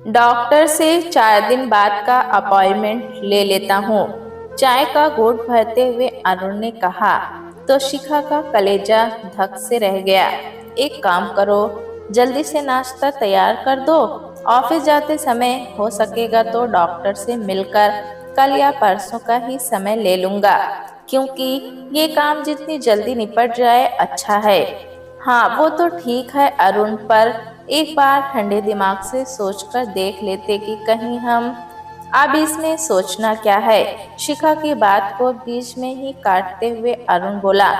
Doctor से 4 दिन बाद का अपॉइंटमेंट ले लेता हूँ। चाय का घूंट भरते हुए अरुण ने कहा तो शिखा का कलेजा धक से रह गया। एक काम करो, जल्दी से नाश्ता तैयार कर दो। ऑफिस जाते समय हो सकेगा तो डॉक्टर से मिलकर कल या परसों का ही समय ले लूंगा, क्योंकि ये काम जितनी जल्दी निपट जाए अच्छा है। हाँ वो तो ठीक है अरुण, पर एक बार ठंडे दिमाग से सोचकर देख लेते कि कहीं हम। अब इसमें सोचना क्या है? शिखा की बात को बीच में ही काटते हुए अरुण बोला,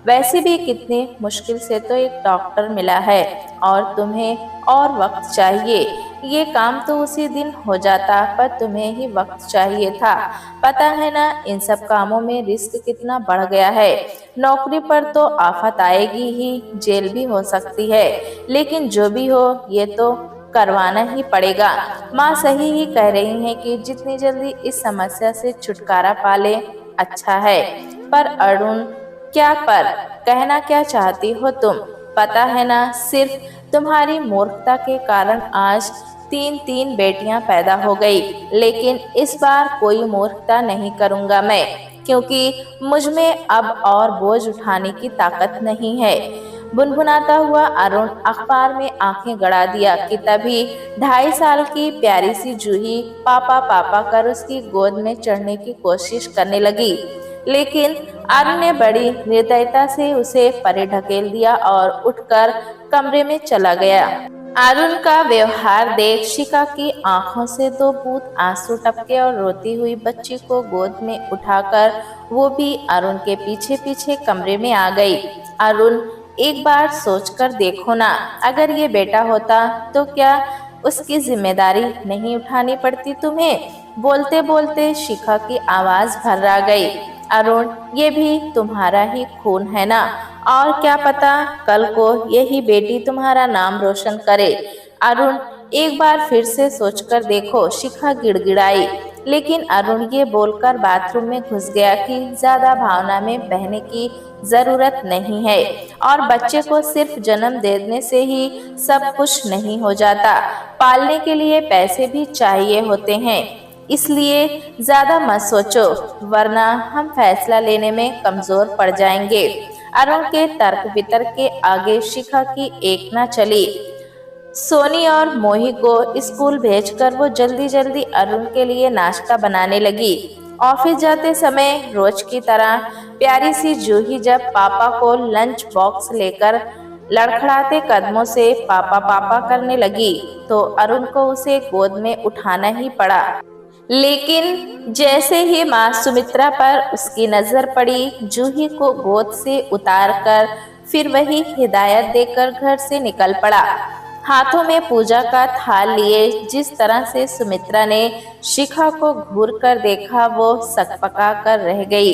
वैसे भी कितनी मुश्किल से तो एक डॉक्टर मिला है और तुम्हें और वक्त चाहिए। ये काम तो उसी दिन हो जाता, पर तुम्हें ही वक्त चाहिए था। पता है ना इन सब कामों में रिस्क कितना बढ़ गया है। नौकरी पर तो आफत आएगी ही, जेल भी हो सकती है, लेकिन जो भी हो ये तो करवाना ही पड़ेगा। माँ सही ही कह रही हैं कि जितनी जल्दी इस समस्या से छुटकारा पा ले अच्छा है। पर अरुण, क्या पर? कहना क्या चाहती हो तुम? पता है ना, सिर्फ तुम्हारी मूर्खता के कारण आज तीन तीन बेटियां पैदा हो गई। लेकिन इस बार कोई मूर्खता नहीं करूंगा मैं, क्योंकि मुझ में अब और बोझ उठाने की ताकत नहीं है। बुनबुनाता हुआ अरुण अखबार में आंखें गड़ा दिया कि तभी 2.5 साल की प्यारी सी जूही पापा पापा कर उसकी गोद में चढ़ने की कोशिश करने लगी। लेकिन अरुण ने बड़ी निर्दयता से उसे परे ढकेल दिया और उठकर कमरे में चला गया। अरुण का व्यवहार देख शिखा की आंखों से दो बूंद आंसू टपके और रोती हुई बच्ची को गोद में उठाकर वो भी अरुण के पीछे पीछे कमरे में आ गई। अरुण, एक बार सोचकर देखो ना, अगर ये बेटा होता तो क्या उसकी जिम्मेदारी नहीं उठानी पड़ती तुम्हें? बोलते बोलते शिखा की आवाज भर्रा गई। अरुण, ये भी तुम्हारा ही खून है ना, और क्या पता कल को यही बेटी तुम्हारा नाम रोशन करे। अरुण, एक बार फिर से सोचकर देखो, शिखा गिड़गिड़ाई। लेकिन अरुण ये बोलकर बाथरूम में घुस गया कि ज्यादा भावना में बहने की जरूरत नहीं है, और बच्चे को सिर्फ जन्म देने से ही सब कुछ नहीं हो जाता। पालने के लिए पैसे भी चाहिए होते हैं। इसलिए ज्यादा मत सोचो, वरना हम फैसला लेने में कमजोर पड़ जाएंगे। अरुण के तर्क वितर्क के आगे शिखा की एक न चली। सोनी और मोही को स्कूल भेजकर वो जल्दी जल्दी अरुण के लिए नाश्ता बनाने लगी। ऑफिस जाते समय रोज की तरह प्यारी सी जूही जब पापा को लंच बॉक्स लेकर लड़खड़ाते कदमों से पापा पापा करने लगी, तो अरुण को उसे गोद में उठाना ही पड़ा। लेकिन जैसे ही माँ सुमित्रा पर उसकी नजर पड़ी, जूही को गोद से उतारकर फिर वही हिदायत देकर घर से निकल पड़ा। हाथों में पूजा का थाल लिए जिस तरह से सुमित्रा ने शिखा को घूर कर देखा, वो सकपका कर रह गई।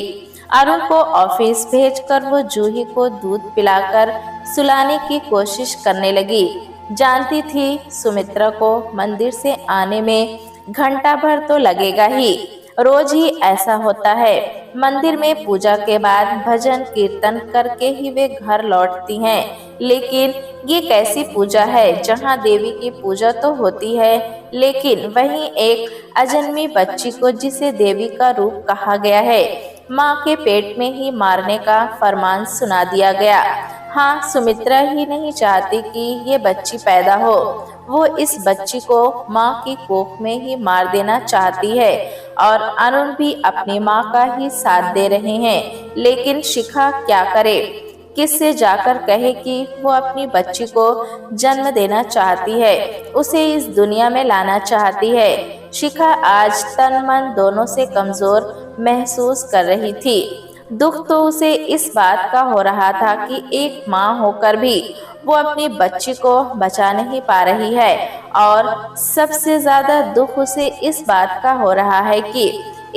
अरुण को ऑफिस भेजकर वो जूही को दूध पिलाकर सुलाने की कोशिश करने लगी। जानती थी सुमित्रा को मंदिर से आने में घंटा भर तो लगेगा ही। रोज ही ऐसा होता है। मंदिर में पूजा के बाद भजन कीर्तन करके ही वे घर लौटती हैं। लेकिन ये कैसी पूजा है जहाँ देवी की पूजा तो होती है, लेकिन वहीं एक अजन्मी बच्ची को जिसे देवी का रूप कहा गया है, माँ के पेट में ही मारने का फरमान सुना दिया गया। हाँ, सुमित्रा ही नहीं चाहती कि ये बच्ची पैदा हो। वो इस बच्ची को माँ की कोख में ही मार देना चाहती है, और अरुण भी अपनी माँ का ही साथ दे रहे हैं। लेकिन शिखा क्या करे? किससे जाकर कहे कि वो अपनी बच्ची को जन्म देना चाहती है, उसे इस दुनिया में लाना चाहती है। शिखा आज तन मन दोनों से कमजोर महसूस कर रही थी। दुख तो उसे इस बात का हो रहा था कि एक माँ होकर भी वो अपनी बच्ची को बचा नहीं पा रही है, और सबसे ज्यादा दुख उसे इस बात का हो रहा है कि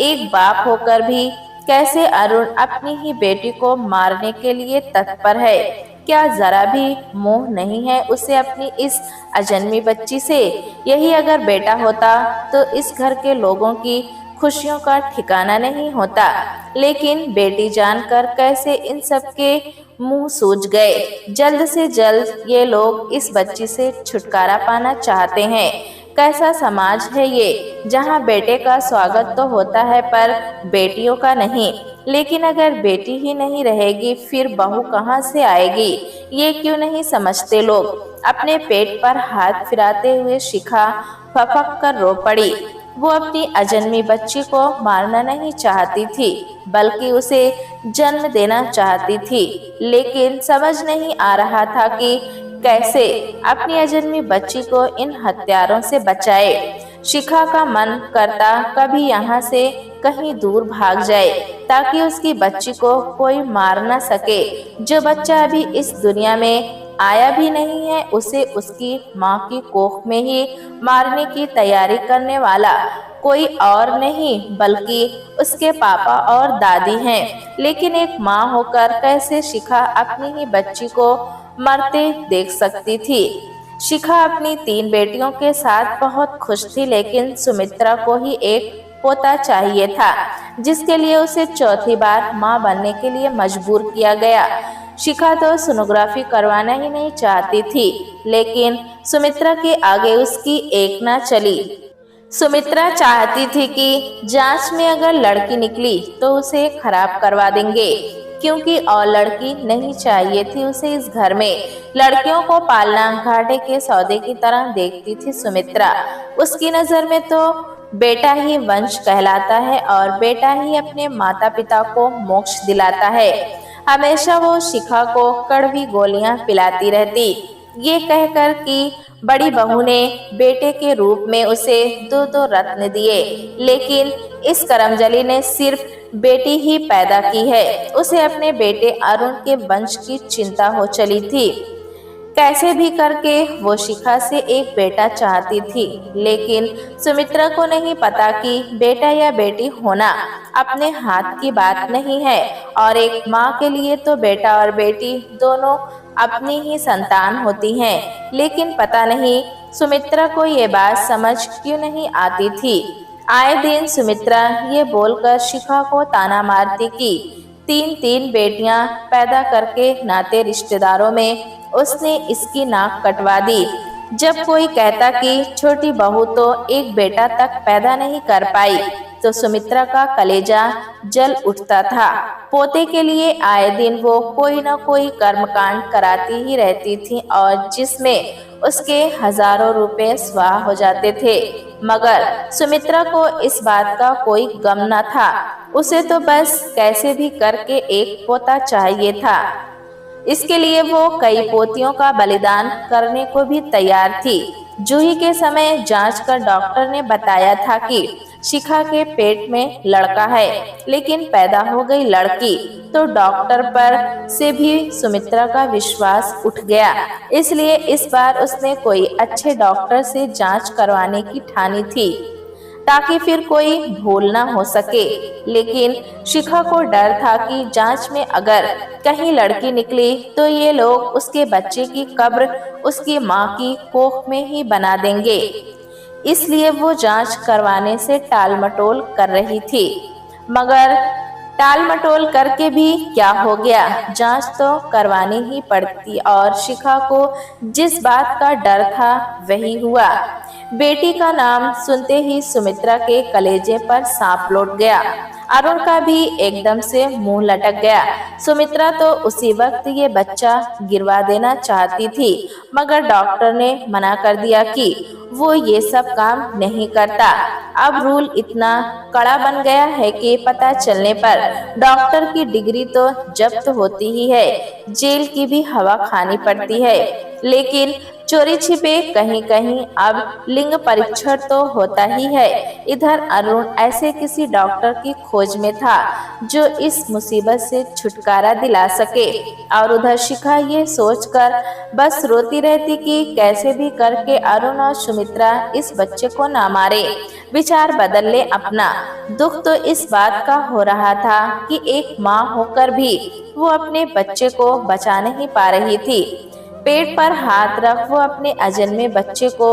एक बाप होकर भी कैसे अरुण अपनी ही बेटी को मारने के लिए तत्पर है। क्या जरा भी मोह नहीं है उसे अपनी इस अजन्मी बच्ची से? यही अगर बेटा होता तो इस घर के लोगों की खुशियों का ठिकाना नहीं होता। लेकिन बेटी जानकर कैसे इन सब के मुंह सूज गए। जल्द से जल्द ये लोग इस बच्ची से छुटकारा पाना चाहते हैं। कैसा समाज है ये, जहाँ बेटे का स्वागत तो होता है पर बेटियों का नहीं। लेकिन अगर बेटी ही नहीं रहेगी फिर बहू कहाँ से आएगी, ये क्यों नहीं समझते लोग। अपने पेट पर हाथ फिराते हुए शिखा फपक कर रो पड़ी। वो अपनी अजन्मी बच्ची को मारना नहीं चाहती थी, बल्कि उसे जन्म देना चाहती थी। लेकिन समझ नहीं आ रहा था कि कैसे अपनी अजन्मी बच्ची को इन हत्यारों से बचाए। शिखा का मन करता कभी यहाँ से कहीं दूर भाग जाए, ताकि उसकी बच्ची को कोई मार न सके। जो बच्चा अभी इस दुनिया में आया भी नहीं है, उसे उसकी माँ की कोख में ही मारने की तैयारी करने वाला कोई और नहीं बल्कि उसके पापा और दादी हैं। लेकिन एक माँ होकर कैसे शिखा अपनी ही बच्ची को मरते देख सकती थी। शिखा अपनी 3 बेटियों के साथ बहुत खुश थी, लेकिन सुमित्रा को ही एक पोता चाहिए था, जिसके लिए उसे चौथी बार मां बनने के लिए मजबूर किया गया। शिखा तो सोनोग्राफी करवाना ही नहीं चाहती थी, लेकिन सुमित्रा के आगे उसकी एक ना चली। सुमित्रा चाहती थी कि जांच में अगर लड़की निकली तो उसे खराब करवा देंगे, क्योंकि और लड़की नहीं चाहिए थी उसे इस घर में। लड़कियों को पालना घाटे के सौदे की तरह देखती थी सुमित्रा। उसकी नजर में तो बेटा ही वंश कहलाता है और बेटा ही अपने माता पिता को मोक्ष दिलाता है। हमेशा वो शिखा को कड़वी गोलियां पिलाती रहती, ये कहकर कि बड़ी बहू ने बेटे के रूप में उसे 2-2 रत्न दिए। लेकिन इस करमजली ने सिर्फ बेटी ही पैदा की है। उसे अपने बेटे अरुण के वंश की चिंता हो चली थी। कैसे भी करके वो शिखा से एक बेटा चाहती थी, लेकिन सुमित्रा को नहीं पता कि बेटा या बेटी होना अपने हाथ की बात नहीं है, और एक माँ के लिए तो बेटा और बेटी दोनों अपनी ही संतान होती हैं। लेकिन पता नहीं सुमित्रा को ये बात समझ क्यों नहीं आती थी। आए दिन सुमित्रा ये बोलकर शिखा को ताना मारती कि 3-3 बेटियां पैदा करके नाते रिश्तेदारों में उसने इसकी नाक कटवा दी। जब कोई कहता कि छोटी बहू तो एक बेटा तक पैदा नहीं कर पाई, तो सुमित्रा का कलेजा जल उठता था। पोते के लिए आए दिन वो कोई न कोई कर्मकांड कराती ही रहती थी, और जिसमें उसके हजारों रुपए स्वाह हो जाते थे। मगर सुमित्रा को इस बात का कोई गम न था। उसे तो बस कैसे भी करके एक पोता चाहिए था। इसके लिए वो कई पोतियों का बलिदान करने को भी तैयार थी। जूही के समय जांच कर डॉक्टर ने बताया था कि शिखा के पेट में लड़का है, लेकिन पैदा हो गई लड़की, तो डॉक्टर पर से भी सुमित्रा का विश्वास उठ गया। इसलिए इस बार उसने कोई अच्छे डॉक्टर से जांच करवाने की ठानी थी, ताकि फिर कोई भूल ना हो सके। लेकिन शिखा को डर था कि जांच में अगर कहीं लड़की निकली तो ये लोग उसके बच्चे की कब्र उसकी माँ की कोख में ही बना देंगे। इसलिए वो जांच करवाने से टालमटोल कर रही थी। मगर टाल मटोल करके भी क्या हो गया, जांच तो करवानी ही पड़ती, और शिखा को जिस बात का डर था वही हुआ। बेटी का नाम सुनते ही सुमित्रा के कलेजे पर सांप लौट गया। अरुण का भी एकदम से मुंह लटक गया। सुमित्रा तो उसी वक्त ये बच्चा गिरवा देना चाहती थी, मगर डॉक्टर ने मना कर दिया कि वो ये सब काम नहीं करता। अब रूल इतना कड़ा बन गया है कि पता चलने पर डॉक्टर की डिग्री तो जब्त होती ही है, जेल की भी हवा खानी पड़ती है। लेकिन चोरी छिपे कहीं कहीं अब लिंग परीक्षण तो होता ही है। इधर अरुण ऐसे किसी डॉक्टर की खोज में था जो इस मुसीबत से छुटकारा दिला सके, और उधर शिखा ये सोचकर बस रोती रहती कि कैसे भी करके अरुण और सुमित्रा इस बच्चे को ना मारे, विचार बदल ले अपना। दुख तो इस बात का हो रहा था कि एक माँ होकर भी वो अपने बच्चे को बचा नहीं पा रही थी। पेट पर हाथ रख वो अपने अजन्मे बच्चे को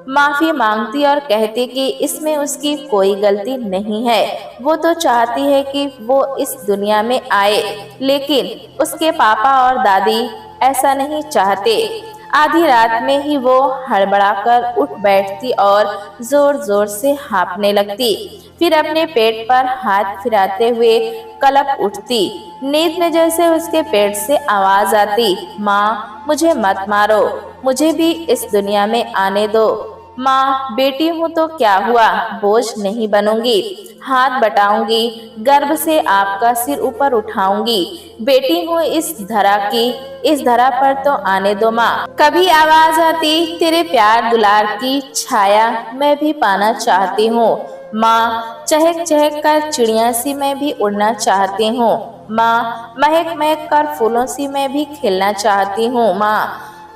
माफी मांगती और कहती कि इसमें उसकी कोई गलती नहीं है। वो तो चाहती है कि वो इस दुनिया में आए, लेकिन उसके पापा और दादी ऐसा नहीं चाहते। आधी रात में ही वो हड़बड़ाकर उठ बैठती और जोर जोर से हाँफने लगती। फिर अपने पेट पर हाथ फिराते हुए कलप उठती। नींद में जैसे उसके पेट से आवाज आती, माँ मुझे मत मारो, मुझे भी इस दुनिया में आने दो। माँ बेटी हूँ तो क्या हुआ, बोझ नहीं बनूंगी, हाथ बटाऊंगी, गर्भ से आपका सिर ऊपर उठाऊंगी। बेटी हूँ इस धरा की, इस धरा पर तो आने दो माँ। कभी आवाज आती, तेरे प्यार दुलार की छाया मैं भी पाना चाहती हूँ। माँ चहक चहक कर चिड़िया सी मैं भी उड़ना चाहती हूँ। माँ महक महक कर फूलों सी मैं भी खेलना चाहती हूँ।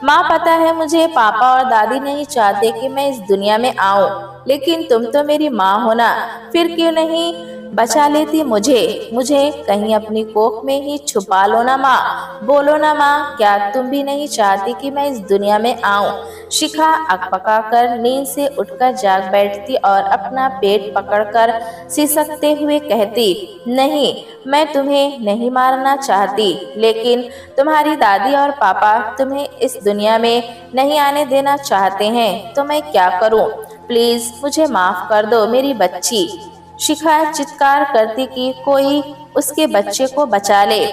माँ पता है मुझे पापा और दादी नहीं चाहते कि मैं इस दुनिया में आऊं, लेकिन तुम तो मेरी माँ हो ना, फिर क्यों नहीं बचा लेती मुझे, मुझे कहीं अपनी कोख में ही छुपा लो ना माँ। बोलो ना माँ, क्या तुम भी नहीं चाहती कि मैं इस दुनिया में आऊं। शिखा अकबका कर नींद से उठकर जाग बैठती और अपना पेट पकड़कर सिसकते हुए कहती, नहीं मैं तुम्हें नहीं मारना चाहती, लेकिन तुम्हारी दादी और पापा तुम्हें इस दुनिया में नहीं आने देना चाहते हैं, तो मैं क्या करूं। प्लीज मुझे माफ कर दो मेरी बच्ची। शिखा चित्कार करती कि कोई उसके बच्चे को बचा ले।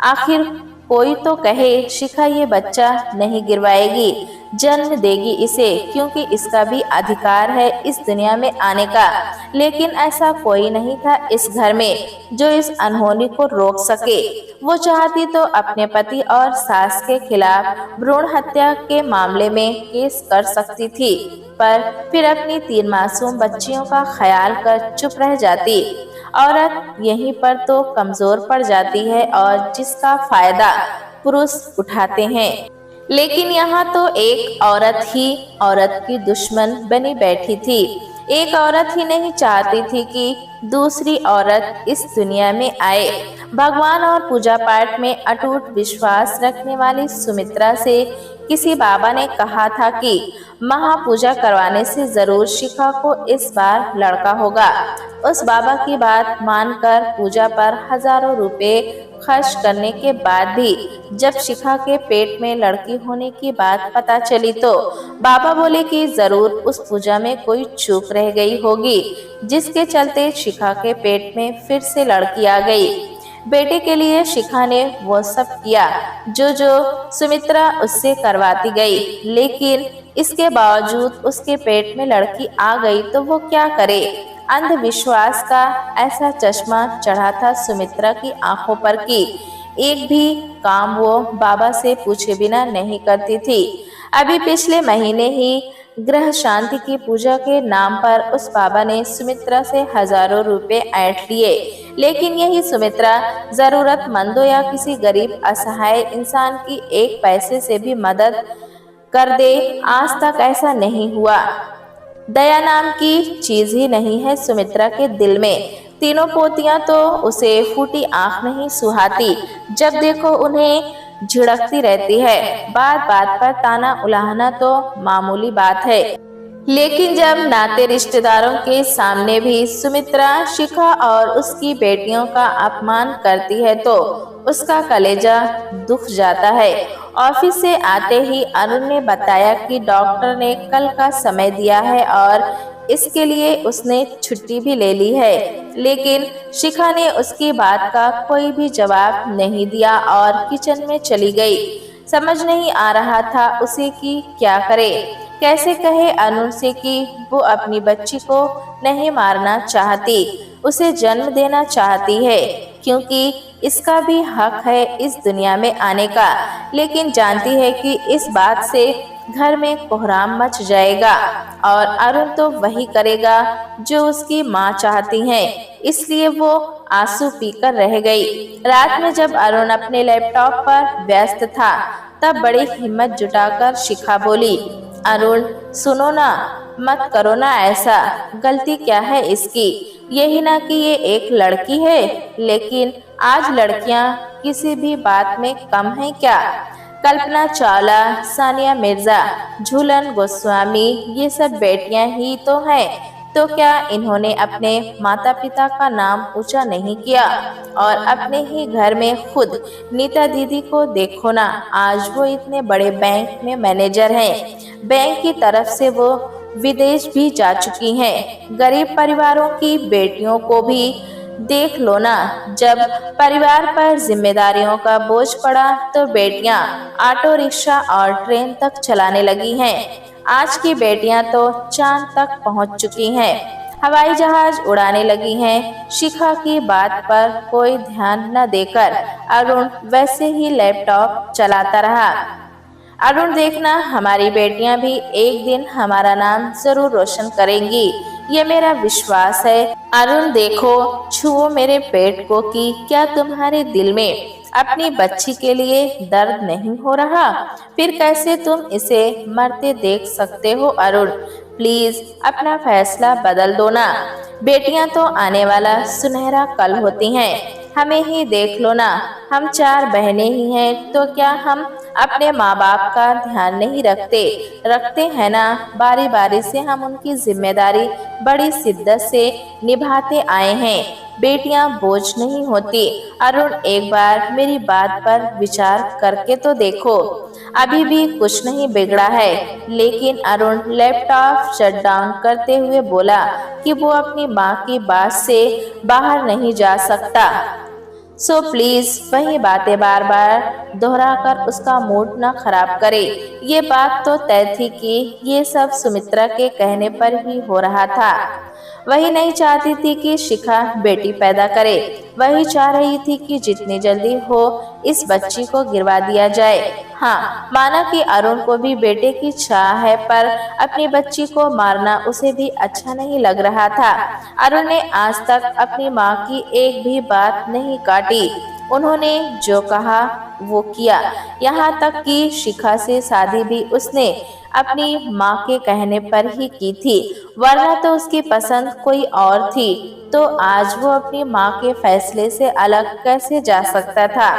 आखिर कोई तो कहे, शिखा ये बच्चा नहीं गिरवाएगी, जन्म देगी इसे, क्योंकि इसका भी अधिकार है इस दुनिया में आने का। लेकिन ऐसा कोई नहीं था इस घर में जो इस अनहोनी को रोक सके। वो चाहती तो अपने पति और सास के खिलाफ भ्रूण हत्या के मामले में केस कर सकती थी, पर फिर अपनी 3 मासूम बच्चियों का ख्याल कर चुप रह जाती। औरत यहीं पर तो कमजोर पड़ जाती है और जिसका फायदा पुरुष उठाते हैं। लेकिन यहाँ तो एक औरत ही औरत की दुश्मन बनी बैठी थी। एक औरत ही नहीं चाहती थी कि दूसरी औरत इस दुनिया में आए। भगवान और पूजा पाठ में अटूट विश्वास रखने वाली सुमित्रा से किसी बाबा ने कहा था कि महापूजा करवाने से जरूर शिखा को इस बार लड़का होगा। उस बाबा की बात मानकर पूजा पर हजारों रुपए खर्च करने के बाद भी जब शिखा के पेट में लड़की होने की बात पता चली तो बाबा बोले कि जरूर उस पूजा में कोई चूक रह गई होगी, जिसके चलते शिखा के पेट में फिर से लड़की आ गई। बेटे के लिए शिखा ने वो सब किया जो जो सुमित्रा उससे करवाती गई, लेकिन इसके बावजूद उसके पेट में लड़की आ गई तो वो क्या करे। अंधविश्वास का ऐसा चश्मा चढ़ा था सुमित्रा की आंखों पर कि एक भी काम वो बाबा से पूछे बिना नहीं करती थी। अभी पिछले महीने ही ग्रह शांति की पूजा के नाम पर उस बाबा ने सुमित्रा से हजारों रुपए ऐंठ लिए, लेकिन यही सुमित्रा जरूरतमंदों या किसी गरीब असहाय इंसान की एक पैसे से भी मदद कर दे, आज तक ऐसा नहीं हुआ। दया नाम की चीज ही नहीं है सुमित्रा के दिल में। तीनों पोतियां तो उसे फूटी आंख नहीं सुहाती, जब देखो उन्हें झिड़कती रहती है। बात बात पर ताना उलाहना तो मामूली बात है, लेकिन जब नाते रिश्तेदारों के सामने भी सुमित्रा शिखा और उसकी बेटियों का अपमान करती है तो उसका कलेजा दुख जाता है। ऑफिस से आते ही अरुण ने बताया कि डॉक्टर ने कल का समय दिया है और इसके लिए उसने छुट्टी भी ले ली है, लेकिन शिखा ने उसकी बात का कोई भी जवाब नहीं दिया और किचन में चली गई। समझ नहीं आ रहा था उसे कि क्या करे, कैसे कहे अरुण से कि वो अपनी बच्ची को नहीं मारना चाहती, उसे जन्म देना चाहती है, क्योंकि इसका भी हक है इस दुनिया में आने का, लेकिन जानती है कि इस बात से घर में कोहराम मच जाएगा और अरुण तो वही करेगा जो उसकी माँ चाहती है, इसलिए वो आंसू पीकर रह गई। रात में जब अरुण अपने लैपटॉप पर व्यस्त था तब बड़ी हिम्मत जुटाकर शिखा बोली, अरुण सुनो ना, मत करो ना ऐसा, गलती क्या है इसकी, यही ना कि ये एक लड़की है, लेकिन आज लड़कियां किसी भी बात में कम हैं क्या। कल्पना चावला, सानिया मिर्जा, झूलन गोस्वामी, ये सब बेटियां ही तो हैं। तो क्या इन्होंने अपने माता पिता का नाम ऊंचा नहीं किया? और अपने ही घर में खुद नीता दीदी को देखो ना, आज वो इतने बड़े बैंक में मैनेजर हैं। बैंक की तरफ से वो विदेश भी जा चुकी हैं। गरीब परिवारों की बेटियों को भी देख लो ना, जब परिवार पर जिम्मेदारियों का बोझ पड़ा तो बेटियां ऑटो रिक्शा और ट्रेन तक चलाने लगी हैं। आज की बेटियां तो चांद तक पहुंच चुकी हैं, हवाई जहाज उड़ाने लगी हैं। शिखा की बात पर कोई ध्यान न देकर अरुण वैसे ही लैपटॉप चलाता रहा। अरुण देखना, हमारी बेटियां भी एक दिन हमारा नाम जरूर रोशन करेंगी, ये मेरा विश्वास है। अरुण देखो, छुओ मेरे पेट को कि क्या तुम्हारे दिल में अपनी बच्ची के लिए दर्द नहीं हो रहा? फिर कैसे तुम इसे मरते देख सकते हो? अरुण प्लीज अपना फैसला बदल दो ना। बेटियां तो आने वाला सुनहरा कल होती हैं, हमें ही देख लो ना, हम 4 बहनें ही हैं, तो क्या हम अपने माँ बाप का ध्यान नहीं रखते हैं ना? बारी बारी से हम उनकी जिम्मेदारी बड़ी शिद्दत से निभाते आए हैं। बेटियां बोझ नहीं होती। अरुण एक बार मेरी बात पर विचार करके तो देखो, अभी भी कुछ नहीं बिगड़ा है। लेकिन अरुण लैपटॉप शट डाउन करते हुए बोला कि वो अपनी माँ की बात से बाहर नहीं जा सकता। सो प्लीज वही बातें बार बार दोहराकर उसका मूड न खराब करे। ये बात तो तय थी कि ये सब सुमित्रा के कहने पर ही हो रहा था। वही नहीं चाहती थी कि शिखा बेटी पैदा करे, वही चाह रही थी कि जितनी जल्दी हो इस बच्ची को गिरवा दिया जाए। हाँ, माना कि अरुण को भी बेटे की चाह है, पर अपनी बच्ची को मारना उसे भी अच्छा नहीं लग रहा था। अरुण ने आज तक अपनी माँ की एक भी बात नहीं काटी। उन्होंने जो कहा वो किया, यहाँ तक कि शिखा से शादी भी उसने अपनी माँ के कहने पर ही की थी, वरना तो उसकी पसंद कोई और थी। तो आज वो अपनी माँ के फैसले से अलग कैसे जा सकता था?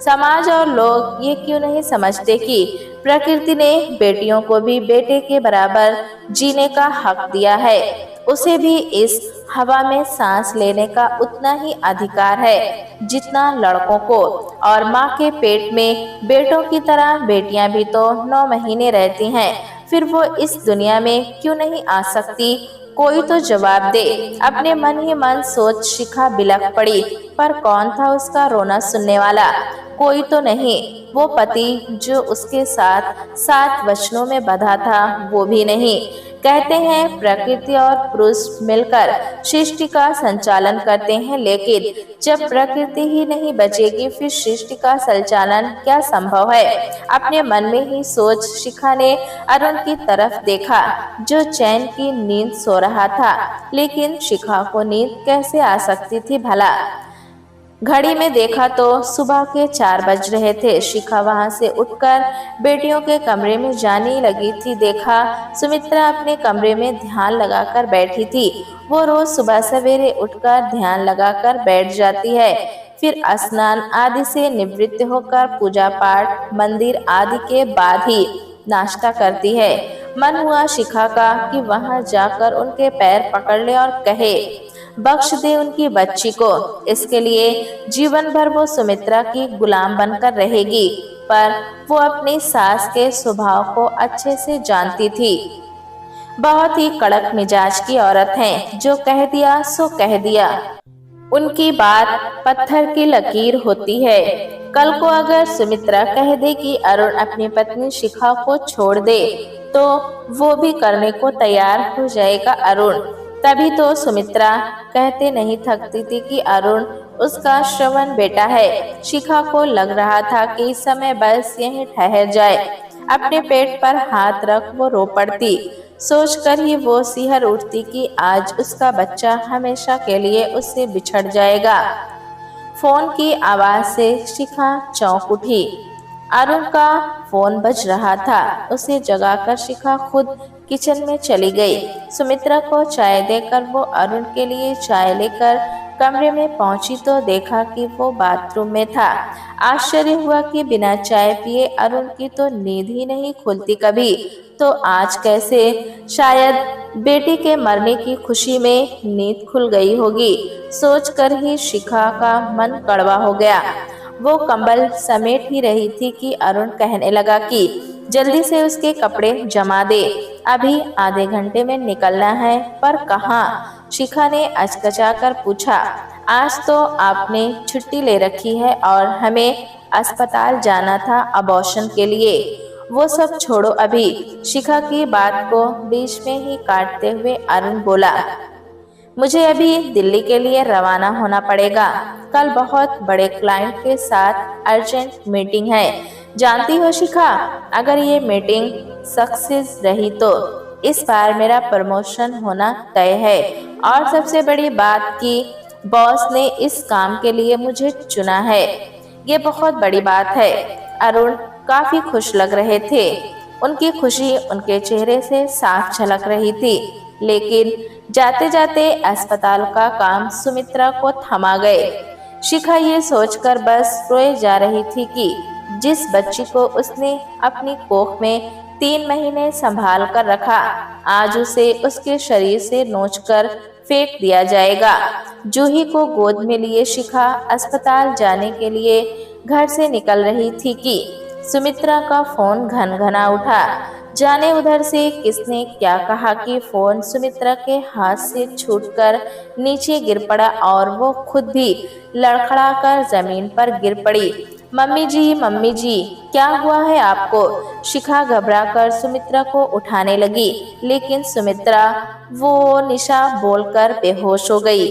समाज और लोग ये क्यों नहीं समझते कि प्रकृति ने बेटियों को भी बेटे के बराबर जीने का हक दिया है, उसे भी इस हवा में सांस लेने का उतना ही अधिकार है जितना लड़कों को। और माँ के पेट में बेटों की तरह बेटियां भी तो 9 महीने रहती हैं, फिर वो इस दुनिया में क्यों नहीं आ सकती? कोई तो जवाब दे। अपने मन ही मन सोच शिखा बिलख पड़ी, पर कौन था उसका रोना सुनने वाला? कोई तो नहीं। वो पति जो उसके साथ 7 वचनों में बंधा था वो भी नहीं। कहते हैं प्रकृति और पुरुष मिलकर सृष्टि का संचालन करते हैं, लेकिन जब प्रकृति ही नहीं बचेगी फिर सृष्टि का संचालन क्या संभव है? अपने मन में ही सोच शिखा ने अरुण की तरफ देखा, जो चैन की नींद सो रहा था। लेकिन शिखा को नींद कैसे आ सकती थी भला? घड़ी में देखा तो सुबह के 4 बज रहे थे। शिखा वहां से उठकर बेटियों के कमरे में जाने लगी थी। देखा सुमित्रा अपने कमरे में ध्यान लगाकर बैठी थी। वो रोज सुबह सवेरे उठकर ध्यान लगाकर बैठ जाती है, फिर स्नान आदि से निवृत्त होकर पूजा पाठ मंदिर आदि के बाद ही नाश्ता करती है। मन हुआ शिखा का कि वहां जाकर उनके पैर पकड़ ले और कहे बख्श दे उनकी बच्ची को। इसके लिए जीवन भर वो सुमित्रा की गुलाम बनकर रहेगी, पर वो अपनी सास के स्वभाव को अच्छे से जानती थी। बहुत ही कड़क मिजाज की औरत है, जो कह दिया सो कह दिया। उनकी बात पत्थर की लकीर होती है। कल को अगर सुमित्रा कह दे कि अरुण अपनी पत्नी शिखा को छोड़ दे, तो वो भी करने को तैयार हो जाएगा अरुण। तभी तो सुमित्रा कहते नहीं थकती थी कि अरुण उसका श्रवण बेटा है। शिखा को लग रहा था कि इस समय बस यहीं ठहर जाए, अपने पेट पर हाथ रख वो रो पड़ती। सोचकर ही वो सिहर उठती कि आज उसका बच्चा हमेशा के लिए उससे बिछड़ जाएगा। फोन की आवाज से शिखा चौंक उठी। अरुण का फोन बज रहा था। उसे जगाकर शिखा खुद किचन में चली गई। सुमित्रा को चाय देकर वो अरुण के लिए चाय लेकर कमरे में पहुंची तो देखा कि वो बाथरूम में था। आश्चर्य हुआ कि बिना चाय पिए अरुण की तो नींद ही नहीं खुलती कभी, तो आज कैसे? शायद बेटी के मरने की खुशी में नींद खुल गई होगी, सोचकर ही शिखा का मन कड़वा हो गया। वो कंबल समेट ही रही थी कि अरुण कहने लगा कि जल्दी से उसके कपड़े जमा दे, अभी आधे घंटे में निकलना है। पर कहाँ? शिखा ने अचकचाकर पूछा। आज तो आपने छुट्टी ले रखी है और हमें अस्पताल जाना था अबॉर्शन के लिए। वो सब छोड़ो अभी। शिखा की बात को बीच में ही काटते हुए अरुण बोला, मुझे अभी दिल्ली के लिए रवाना होना पड़ेगा। कल बहुत बड़े क्लाइंट के साथ अर्जेंट मीटिंग है। जानती हो शिखा, अगर ये मीटिंग सक्सेस रही तो इस बार मेरा प्रमोशन होना तय है। और सबसे बड़ी बात कि बॉस ने इस काम के लिए मुझे चुना है। ये बहुत बड़ी बात है। अरुण काफी खुश लग रहे थे। उनकी खुशी उनके चेहरे से साफ झलक रही थी। लेकिन जाते जाते अस्पताल का काम सुमित्रा को थमा गए। शिखा ये सोचकर बस रोए जा रही थी कि जिस बच्ची को उसने अपनी कोख में 3 महीने संभाल कर रखा, आज उसे उसके शरीर से नोचकर फेंक दिया जाएगा। जूही को गोद में लिए शिखा अस्पताल जाने के लिए घर से निकल रही थी कि सुमित्रा का फोन घनघना उठा। जाने उधर से किसने क्या कहा कि फोन सुमित्रा के हाथ से छूटकर नीचे गिर पड़ा और वो खुद भी लड़खड़ाकर जमीन पर गिर पड़ी। मम्मी जी, क्या हुआ है आपको? शिखा घबराकर सुमित्रा को उठाने लगी, लेकिन सुमित्रा वो निशा बोलकर बेहोश हो गई।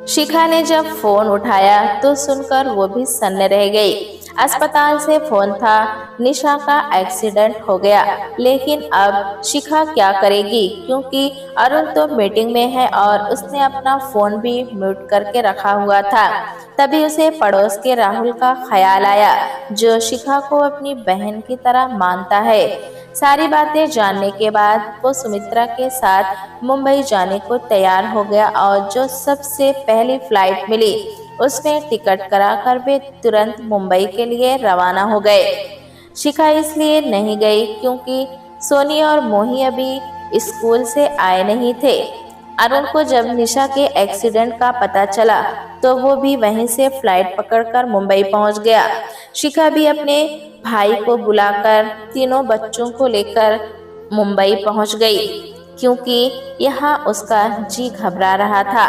शिखा ने जब फोन उठाया तो सुनकर वो भी सन्न रह गई। अस्पताल से फोन था, निशा का एक्सीडेंट हो गया। लेकिन अब शिखा क्या करेगी, क्योंकि अरुण तो मीटिंग में है और उसने अपना फोन भी म्यूट करके रखा हुआ था। तभी उसे पड़ोस के राहुल का ख्याल आया, जो शिखा को अपनी बहन की तरह मानता है। सारी बातें जानने के बाद वो सुमित्रा के साथ मुंबई जाने को तैयार हो गया और जो सबसे पहली फ्लाइट मिली उसमें टिकट कराकर वे तुरंत मुंबई के लिए रवाना हो गए। शिखा इसलिए नहीं गई क्योंकि सोनी और मोही अभी स्कूल से आए नहीं थे। अरुण को जब निशा के एक्सीडेंट का पता चला तो वो भी वहीं से फ्लाइट पकड़कर मुंबई पहुंच गया। शिखा भी अपने भाई को बुलाकर तीनों बच्चों को लेकर मुंबई पहुंच गई, क्योंकि यहाँ उसका जी घबरा रहा था।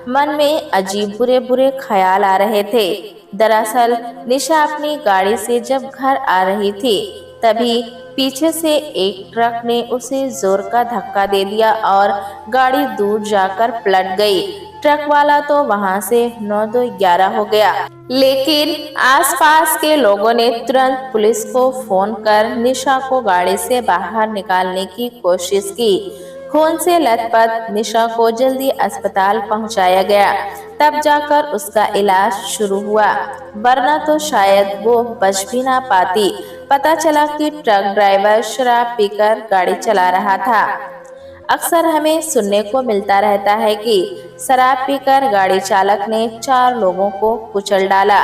मन में अजीब बुरे बुरे ख्याल आ रहे थे। दरअसल निशा अपनी गाड़ी से जब घर आ रही थी तभी पीछे से एक ट्रक ने उसे जोर का धक्का दे दिया और गाड़ी दूर जाकर पलट गई। ट्रक वाला तो वहां से 9-2-11 हो गया। लेकिन आसपास के लोगों ने तुरंत पुलिस को फोन कर निशा को गाड़ी से बाहर निकालने की कोशिश की। खून से लथपथ निशा को जल्दी अस्पताल पहुंचाया गया, तब जाकर उसका इलाज शुरू हुआ, वरना तो शायद वो बच भी ना पाती। पता चला कि ट्रक ड्राइवर शराब पीकर गाड़ी चला रहा था। अक्सर हमें सुनने को मिलता रहता है कि शराब पीकर गाड़ी चालक ने 4 लोगों को कुचल डाला,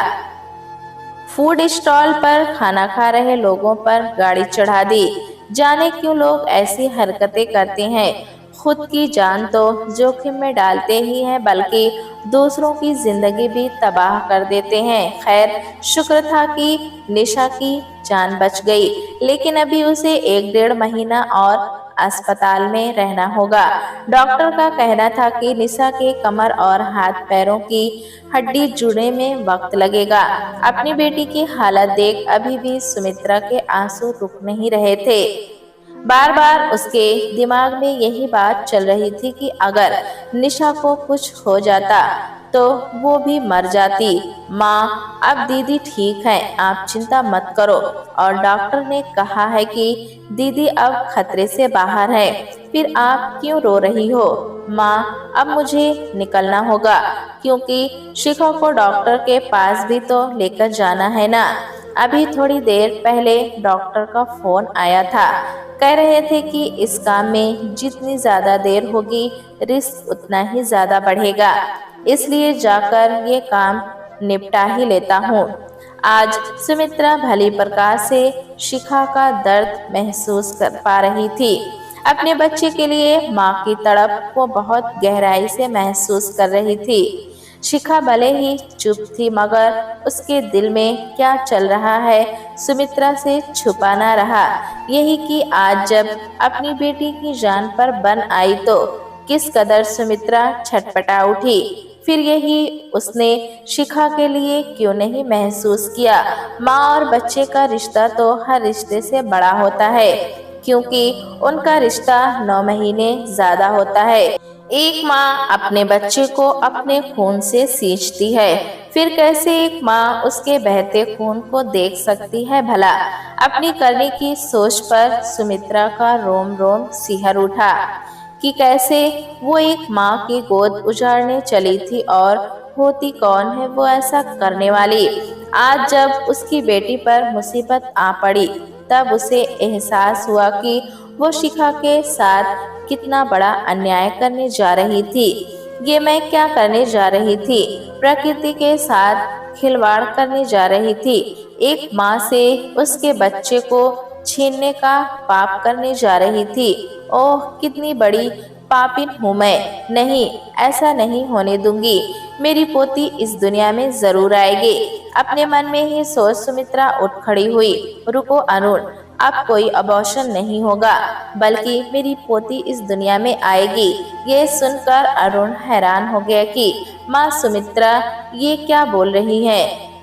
फूड स्टॉल पर खाना खा रहे लोगों पर गाड़ी चढ़ा दी। जाने क्यों लोग ऐसी हरकतें करते हैं। खुद की जान तो जोखिम में डालते ही हैं, बल्कि दूसरों की जिंदगी भी तबाह कर देते हैं। खैर, शुक्र था कि निशा की जान बच गई, लेकिन अभी उसे 1-1.5 महीना और अस्पताल में रहना होगा। डॉक्टर का कहना था कि निशा के कमर और हाथ पैरों की हड्डी जुड़ने में वक्त लगेगा। अपनी बेटी की हालत देख अभी भी सुमित्रा के आंसू रुक नहीं रहे थे। बार बार उसके दिमाग में यही बात चल रही थी कि अगर निशा को कुछ हो जाता तो वो भी मर जाती। माँ, अब दीदी ठीक है, आप चिंता मत करो। और डॉक्टर ने कहा है कि दीदी अब खतरे से बाहर है। फिर आप क्यों रो रही हो? माँ, अब मुझे निकलना होगा, क्योंकि शिखा को डॉक्टर के पास भी तो लेकर जाना है ना। अभी थोड़ी देर पहले डॉक्टर का फोन आया था। कह रहे थे कि इस काम में जितनी ज्यादा देर होगी रिस्क उतना ही ज्यादा बढ़ेगा। इसलिए जाकर ये काम निपटा ही लेता हूँ। आज सुमित्रा भली प्रकार से शिखा का दर्द महसूस कर पा रही थी। अपने बच्चे के लिए माँ की तड़प वो बहुत गहराई से महसूस कर रही थी। शिखा भले ही चुप थी, मगर उसके दिल में क्या चल रहा है सुमित्रा से छुपा ना रहा। यही कि आज जब अपनी बेटी की जान पर बन आई तो किस कदर सुमित्रा छटपटा उठी। फिर यही उसने शिखा के लिए क्यों नहीं महसूस किया। माँ और बच्चे का रिश्ता तो हर रिश्ते से बड़ा होता है, क्योंकि उनका रिश्ता 9 महीने ज्यादा होता है। एक माँ अपने बच्चे को अपने खून से सींचती है, फिर कैसे एक माँ उसके बहते खून को देख सकती है भला। अपनी करने की सोच पर सुमित्रा का रोम रोम सिहर उठा कि कैसे वो एक माँ की गोद उजाड़ने चली थी, और होती कौन है वो ऐसा करने वाली। आज जब उसकी बेटी पर मुसीबत आ पड़ी, तब उसे एहसास हुआ कि वो शिखा के साथ कितना बड़ा अन्याय करने जा रही थी। ये मैं क्या करने जा रही थी? प्रकृति के साथ खिलवाड़ करने जा रही थी। एक माँ से उसके बच्चे को छीनने का पाप करने जा रही थी। ओह, कितनी बड़ी पापिन हूँ मैं। नहीं, ऐसा नहीं होने दूंगी। मेरी पोती इस दुनिया में जरूर आएगी। अपने मन में ही सोच सुमित्रा उठ खड़ी हुई। रुको अरुण, अब कोई अबॉर्शन नहीं होगा, बल्कि मेरी पोती इस दुनिया में आएगी। ये सुनकर अरुण हैरान हो गया कि माँ सुमित्रा ये क्या बोल रही है।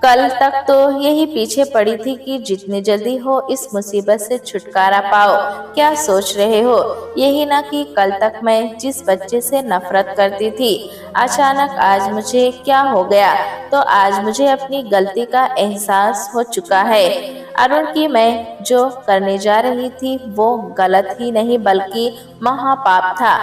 कल तक तो यही पीछे पड़ी थी कि जितनी जल्दी हो इस मुसीबत से छुटकारा पाओ। क्या सोच रहे हो? यही ना कि कल तक मैं जिस बच्चे से नफरत करती थी, अचानक आज मुझे क्या हो गया? तो आज मुझे अपनी गलती का एहसास हो चुका है अरुण, की मैं जो करने जा रही थी वो गलत ही नहीं बल्कि महापाप था।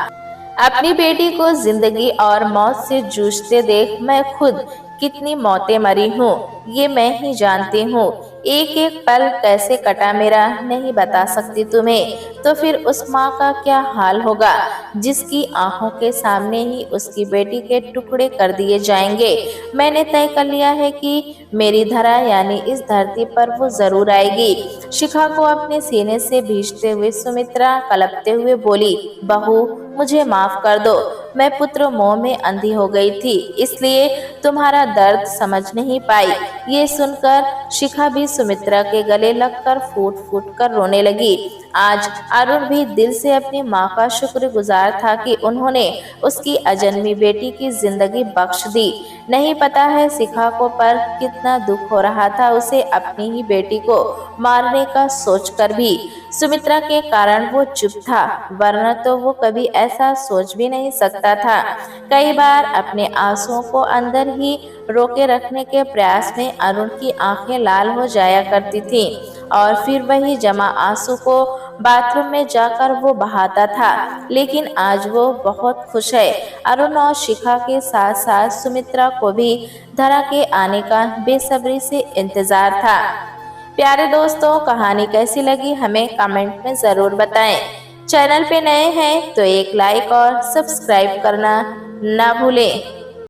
अपनी बेटी को जिंदगी और मौत से जूझते देख मैं खुद कितनी मौतें मरी हूँ, ये मैं ही जानती हूँ। एक एक पल कैसे कटा मेरा नहीं बता सकती तुम्हें। तो फिर उस माँ का क्या हाल होगा जिसकी आंखों के सामने ही उसकी बेटी के टुकड़े कर दिए जाएंगे। मैंने तय कर लिया है कि मेरी धरा यानी इस धरती पर वो जरूर आएगी। शिखा को अपने सीने से भींचते हुए सुमित्रा कलपते हुए बोली, बहू मुझे माफ कर दो। मैं पुत्र मोह में अंधी हो गई थी, इसलिए तुम्हारा दर्द समझ नहीं पाई। ये सुनकर शिखा भी सुमित्रा के गले लगकर फूट फूट कर रोने लगी। आज अरुण भी दिल से अपनी माँ का शुक्रगुजार था कि उन्होंने उसकी अजन्मी बेटी की जिंदगी बख्श दी। नहीं पता है शिखा को पर कितना दुख हो रहा था उसे अपनी ही बेटी को मारने का सोचकर भी। सुमित्रा के कारण वो चुप था, वरना तो वो कभी ऐसा सोच भी नहीं सकता था। कई बार अपने आंसुओं को अंदर ही रोके रखने के प्रयास में अरुण की आंखें लाल हो जाया करती थीं, और फिर वही जमा आंसू को बाथरूम में जाकर वो बहाता था। लेकिन आज वो बहुत खुश है। अरुण और शिखा के साथ साथ सुमित्रा को भी धरा के आने का बेसब्री से इंतजार था। प्यारे दोस्तों, कहानी कैसी लगी हमें कमेंट में ज़रूर बताएं। चैनल पे नए हैं तो एक लाइक और सब्सक्राइब करना ना भूलें।